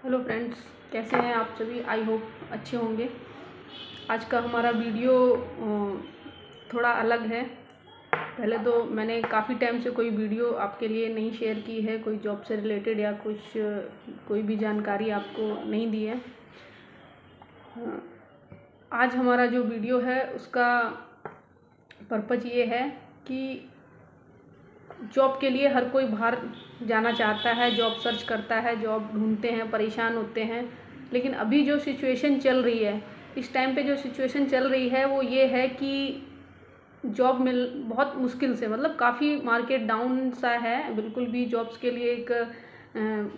Hello friends, कैसे हैं आप सभी। आई होप अच्छे होंगे। आज का हमारा वीडियो थोड़ा अलग है। पहले तो मैंने काफ़ी टाइम से कोई वीडियो आपके लिए नहीं शेयर की है, कोई जॉब से रिलेटेड या कोई भी जानकारी आपको नहीं दी है। आज हमारा जो वीडियो है उसका पर्पज़ ये है कि जॉब के लिए हर कोई बाहर जाना चाहता है, जॉब सर्च करता है, जॉब ढूंढते हैं, परेशान होते हैं। लेकिन अभी जो सिचुएशन चल रही है, इस टाइम पे जो सिचुएशन चल रही है वो ये है कि जॉब मिल बहुत मुश्किल से, मतलब काफ़ी मार्केट डाउन सा है। बिल्कुल भी जॉब्स के लिए एक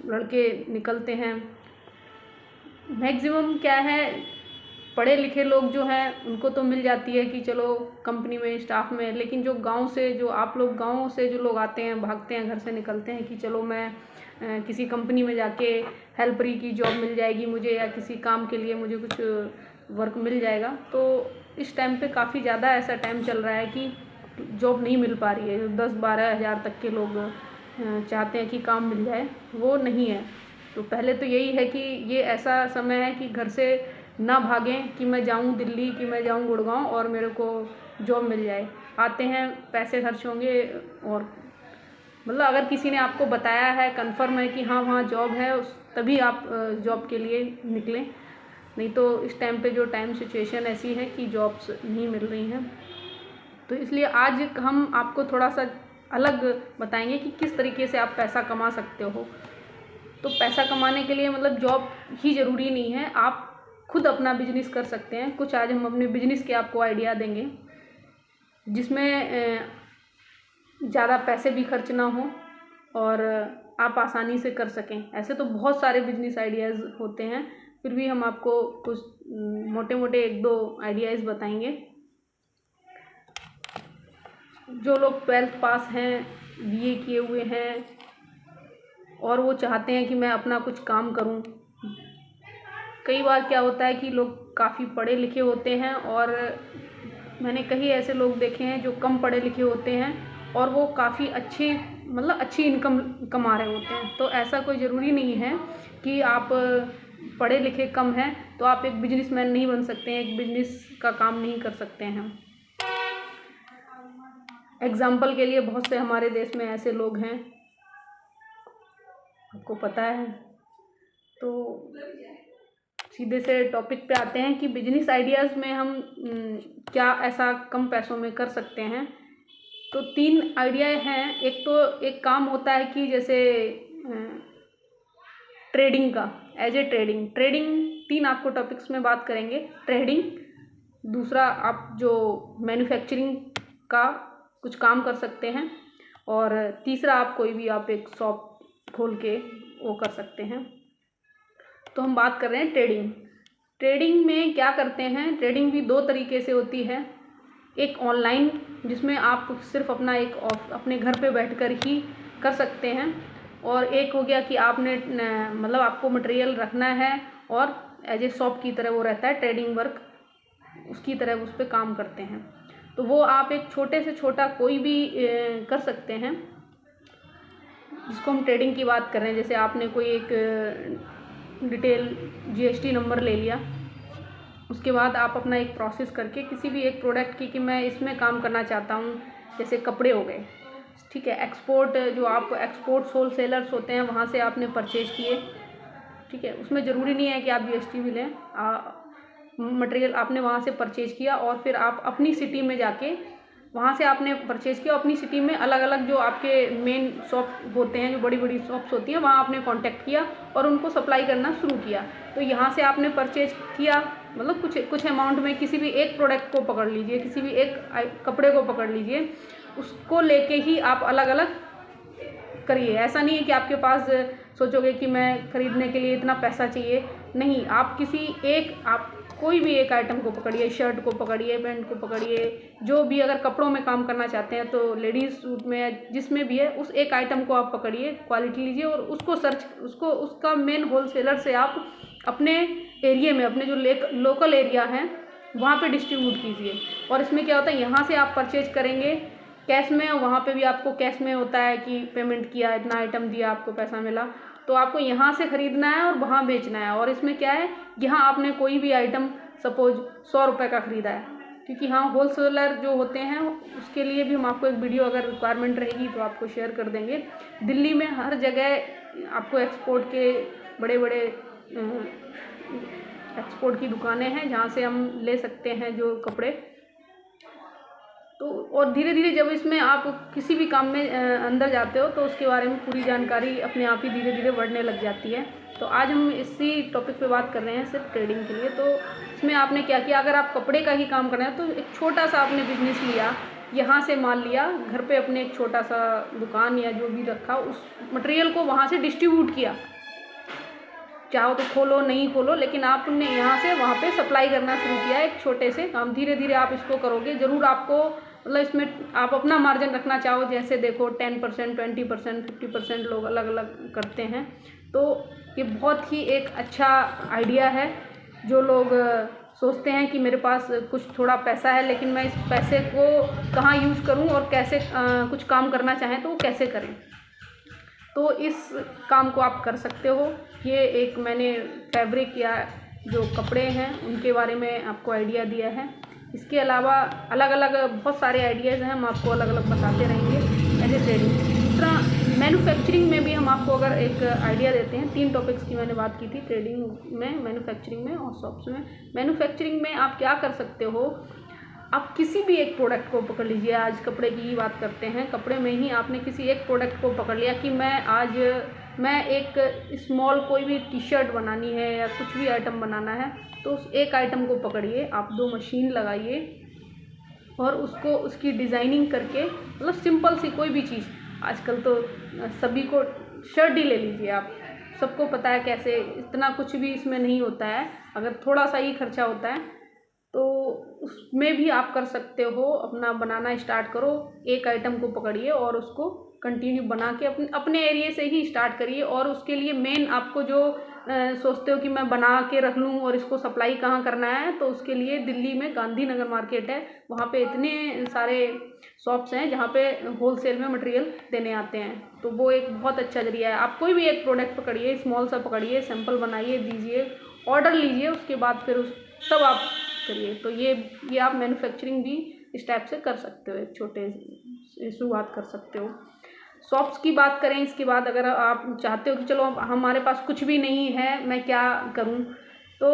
लड़के निकलते हैं। मैक्सिमम क्या है, पढ़े लिखे लोग जो हैं उनको तो मिल जाती है कि चलो कंपनी में, स्टाफ में। लेकिन जो गांव से, जो आप लोग गांव से जो लोग आते हैं, भागते हैं, घर से निकलते हैं कि चलो मैं किसी कंपनी में जाके हेल्परी की जॉब मिल जाएगी मुझे, या किसी काम के लिए मुझे कुछ वर्क मिल जाएगा। तो इस टाइम पे काफ़ी ज़्यादा ऐसा टाइम चल रहा है कि जॉब नहीं मिल पा रही है। 10-12 हज़ार तक के लोग चाहते हैं कि काम मिल जाए, वो नहीं है। तो पहले तो यही है कि ये ऐसा समय है कि घर से ना भागें कि मैं जाऊं दिल्ली, कि मैं जाऊं गुड़गांव और मेरे को जॉब मिल जाए। आते हैं, पैसे खर्च होंगे, और मतलब अगर किसी ने आपको बताया है, कंफर्म है कि हाँ वहाँ जॉब है, तभी आप जॉब के लिए निकलें। नहीं तो इस टाइम पे जो टाइम सिचुएशन ऐसी है कि जॉब्स नहीं मिल रही हैं। तो इसलिए आज हम आपको थोड़ा सा अलग बताएंगे कि किस तरीके से आप पैसा कमा सकते हो। तो पैसा कमाने के लिए मतलब जॉब ही ज़रूरी नहीं है, आप खुद अपना बिजनेस कर सकते हैं। कुछ आज हम अपने बिजनेस के आपको आइडिया देंगे जिसमें ज़्यादा पैसे भी खर्च ना हो और आप आसानी से कर सकें। ऐसे तो बहुत सारे बिजनेस आइडियाज़ होते हैं, फिर भी हम आपको कुछ मोटे मोटे 1-2 आइडियाज़ बताएंगे। जो लोग 12th पास हैं, BA किए हुए हैं और वो चाहते हैं कि मैं अपना कुछ काम करूं। कई बार क्या होता है कि लोग काफ़ी पढ़े लिखे होते हैं, और मैंने कई ऐसे लोग देखे हैं जो कम पढ़े लिखे होते हैं और वो काफ़ी अच्छी इनकम कमा रहे होते हैं। तो ऐसा कोई ज़रूरी नहीं है कि आप पढ़े लिखे कम हैं तो आप एक बिजनेसमैन नहीं बन सकते हैं, एक बिजनेस का काम नहीं कर सकते हैं। एग्जाम्पल के लिए बहुत से हमारे देश में ऐसे लोग हैं, आपको पता है। तो सीधे से टॉपिक पे आते हैं कि बिजनेस आइडियाज़ में हम क्या ऐसा कम पैसों में कर सकते हैं। तो 3 आइडिया हैं। एक काम होता है कि जैसे ट्रेडिंग का, एज ए ट्रेडिंग 3 आपको टॉपिक्स में बात करेंगे। ट्रेडिंग, दूसरा आप जो मैन्युफैक्चरिंग का कुछ काम कर सकते हैं, और तीसरा आप कोई भी आप एक शॉप खोल के वो कर सकते हैं। तो हम बात कर रहे हैं ट्रेडिंग में क्या करते हैं। ट्रेडिंग भी 2 तरीके से होती है। एक ऑनलाइन, जिसमें आप सिर्फ अपने घर पे बैठकर ही कर सकते हैं, और एक हो गया कि आपने मतलब आपको मटेरियल रखना है और एज ए शॉप की तरह वो रहता है, ट्रेडिंग वर्क उसकी तरह उस पर काम करते हैं। तो वो आप एक छोटे से छोटा कोई भी कर सकते हैं, जिसको हम ट्रेडिंग की बात कर रहे हैं। जैसे आपने कोई एक डिटेल GST नंबर ले लिया, उसके बाद आप अपना एक प्रोसेस करके किसी भी एक प्रोडक्ट की कि मैं इसमें काम करना चाहता हूँ। जैसे कपड़े हो गए, ठीक है, एक्सपोर्ट, जो आप एक्सपोर्ट्स होलसेलर्स होते हैं वहाँ से आपने परचेज किए, ठीक है। उसमें ज़रूरी नहीं है कि आप GST भी लें, मटेरियल आपने वहाँ से परचेज किया और फिर आप अपनी सिटी में जाके वहाँ से आपने परचेज़ किया। अपनी सिटी में अलग अलग जो आपके मेन शॉप होते हैं, जो बड़ी बड़ी शॉप्स होती हैं, वहाँ आपने कांटेक्ट किया और उनको सप्लाई करना शुरू किया। तो यहाँ से आपने परचेज किया, मतलब कुछ अमाउंट में किसी भी एक प्रोडक्ट को पकड़ लीजिए, किसी भी एक कपड़े को पकड़ लीजिए, उसको लेके ही आप अलग अलग करिए। ऐसा नहीं है कि आपके पास सोचोगे कि मैं ख़रीदने के लिए इतना पैसा चाहिए, नहीं। आप आप कोई भी एक आइटम को पकड़िए, शर्ट को पकड़िए, पैंट को पकड़िए, जो भी अगर कपड़ों में काम करना चाहते हैं तो लेडीज़ सूट में, जिसमें भी है, उस एक आइटम को आप पकड़िए, क्वालिटी लीजिए और उसका मेन होलसेलर से आप अपने एरिया में, अपने जो लोकल एरिया हैं वहाँ पे डिस्ट्रीब्यूट कीजिए। और इसमें क्या होता है, यहाँ से आप परचेज करेंगे कैश में, वहाँ पे भी आपको कैश में होता है कि पेमेंट किया, इतना आइटम दिया, आपको पैसा मिला। तो आपको यहाँ से ख़रीदना है और वहाँ बेचना है। और इसमें क्या है, यहाँ आपने कोई भी आइटम सपोज 100 रुपये का ख़रीदा है, क्योंकि हाँ होलसेलर जो होते हैं उसके लिए भी हम आपको एक वीडियो अगर रिक्वायरमेंट रहेगी तो आपको शेयर कर देंगे। दिल्ली में हर जगह आपको एक्सपोर्ट के बड़े बड़े एक्सपोर्ट की दुकानें हैं जहाँ से हम ले सकते हैं जो कपड़े। तो और धीरे धीरे जब इसमें आप किसी भी काम में अंदर जाते हो तो उसके बारे में पूरी जानकारी अपने आप ही धीरे धीरे बढ़ने लग जाती है। तो आज हम इसी टॉपिक पे बात कर रहे हैं सिर्फ ट्रेडिंग के लिए। तो इसमें आपने क्या किया, अगर आप कपड़े का ही काम करना है तो एक छोटा सा आपने बिजनेस लिया, यहाँ से माल लिया, घर पे अपने एक छोटा सा दुकान या जो भी रखा, उस मटेरियल को वहाँ से डिस्ट्रीब्यूट किया। चाहो तो खोलो नहीं खोलो, लेकिन आपने यहाँ से वहाँ पे सप्लाई करना शुरू किया एक छोटे से काम। धीरे धीरे आप इसको करोगे, ज़रूर आपको मतलब इसमें आप अपना मार्जिन रखना चाहो, जैसे देखो 10%, 20%, 50% लोग अलग अलग करते हैं। तो ये बहुत ही एक अच्छा आइडिया है। जो लोग सोचते हैं कि मेरे पास कुछ थोड़ा पैसा है लेकिन मैं इस पैसे को कहाँ यूज़ करूँ और कैसे कुछ काम करना चाहें तो वो कैसे करें, तो इस काम को आप कर सकते हो। ये एक मैंने फैब्रिक या जो कपड़े हैं उनके बारे में आपको आइडिया दिया है। इसके अलावा अलग अलग बहुत सारे आइडियाज़ हैं, हम आपको अलग अलग बताते रहेंगे ऐसे ट्रेडिंग। दूसरा मैन्युफैक्चरिंग में भी हम आपको अगर एक आइडिया देते हैं। 3 टॉपिक्स की मैंने बात की थी, ट्रेडिंग में, मैन्युफैक्चरिंग में और शॉप्स में। मैन्युफैक्चरिंग में आप क्या कर सकते हो, आप किसी भी एक प्रोडक्ट को पकड़ लीजिए। आज कपड़े की ही बात करते हैं, कपड़े में ही आपने किसी एक प्रोडक्ट को पकड़ लिया कि मैं एक स्मॉल कोई भी टी शर्ट बनानी है या कुछ भी आइटम बनाना है, तो उस एक आइटम को पकड़िए, आप 2 मशीन लगाइए और उसको उसकी डिज़ाइनिंग करके, मतलब सिंपल सी कोई भी चीज़, आजकल तो सभी को शर्ट ही ले लीजिए आप, सबको पता है कैसे, इतना कुछ भी इसमें नहीं होता है, अगर थोड़ा सा ही खर्चा होता है तो उसमें भी आप कर सकते हो। अपना बनाना स्टार्ट करो, एक आइटम को पकड़िए और उसको कंटिन्यू बना के अपने एरिया से ही स्टार्ट करिए। और उसके लिए मेन आपको जो सोचते हो कि मैं बना के रख लूँ और इसको सप्लाई कहाँ करना है, तो उसके लिए दिल्ली में गांधीनगर मार्केट है, वहाँ पे इतने सारे शॉप्स हैं जहाँ पे होलसेल में मटेरियल देने आते हैं। तो वो एक बहुत अच्छा जरिया है। आप कोई भी एक प्रोडक्ट पकड़िए, स्मॉल सा पकड़िए, सैंपल बनाइए, दीजिए, ऑर्डर लीजिए, उसके बाद फिर तब आप करिए। तो ये आप मैन्युफैक्चरिंग भी इस टाइप से कर सकते हो, एक छोटे से शुरुआत कर सकते हो। शॉप्स की बात करें इसके बाद, अगर आप चाहते हो कि चलो हमारे पास कुछ भी नहीं है, मैं क्या करूं, तो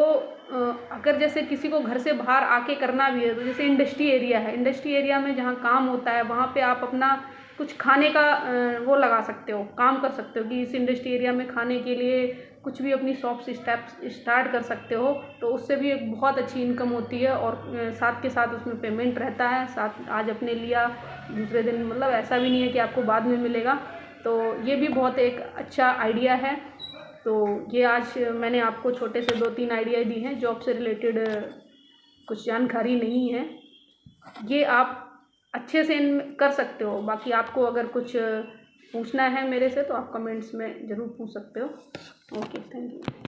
अगर जैसे किसी को घर से बाहर आके करना भी है, तो जैसे इंडस्ट्री एरिया है, इंडस्ट्री एरिया में जहाँ काम होता है वहाँ पे आप अपना कुछ खाने का वो लगा सकते हो, काम कर सकते हो कि इस इंडस्ट्री एरिया में खाने के लिए कुछ भी अपनी शॉप से स्टार्ट कर सकते हो। तो उससे भी एक बहुत अच्छी इनकम होती है और साथ के साथ उसमें पेमेंट रहता है, साथ आज अपने लिया दूसरे दिन, मतलब ऐसा भी नहीं है कि आपको बाद में मिलेगा। तो ये भी बहुत एक अच्छा आइडिया है। तो ये आज मैंने आपको छोटे से 2-3 आइडिया दी हैं, जॉब से रिलेटेड कुछ जानकारी नहीं है, ये आप अच्छे से कर सकते हो। बाकी आपको अगर कुछ पूछना है मेरे से तो आप कमेंट्स में ज़रूर पूछ सकते हो। Okay, thank you.